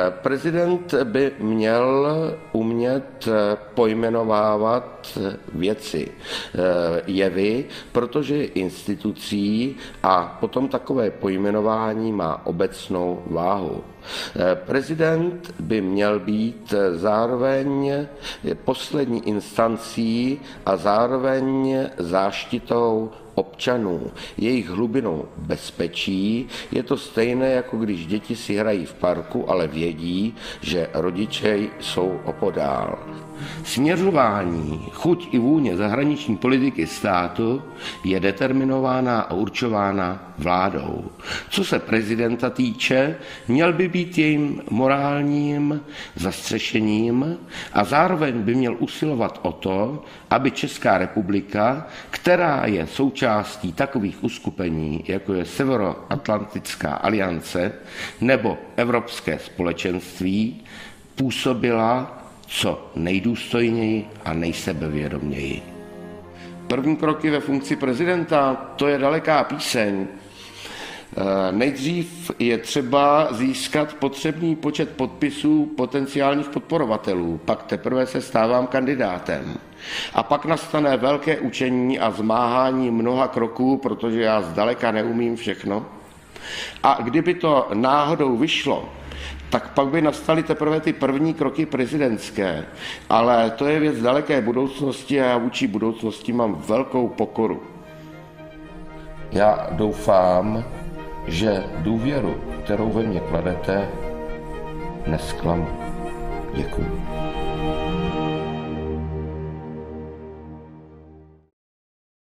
Prezident by měl umět pojmenovávat věci, jevy, protože je institucí a potom takové pojmenování má obecnou váhu. Prezident by měl být zároveň poslední instancí a zároveň záštitou občanů, jejich hlubinou bezpečí. Je to stejné, jako když děti si hrají v parku, ale vědí, že rodiče jsou opodál. Směřování, chuť i vůně zahraniční politiky státu je determinována a určována vládou. Co se prezidenta týče, měl by být jejím morálním zastřešením a zároveň by měl usilovat o to, aby Česká republika, která je součástí takových uskupení, jako je Severoatlantická aliance nebo Evropské společenství, působila co nejdůstojněji a nejsebevědoměji. První kroky ve funkci prezidenta, to je daleká píseň. Nejdřív je třeba získat potřebný počet podpisů potenciálních podporovatelů, pak teprve se stávám kandidátem. A pak nastane velké učení a zmáhání mnoha kroků, protože já zdaleka neumím všechno. A kdyby to náhodou vyšlo, tak pak by nastaly teprve ty první kroky prezidentské. Ale to je věc daleké budoucnosti a já vůči budoucnosti mám velkou pokoru. Já doufám, že důvěru, kterou ve mně kladete, nezklamu. Děkuji.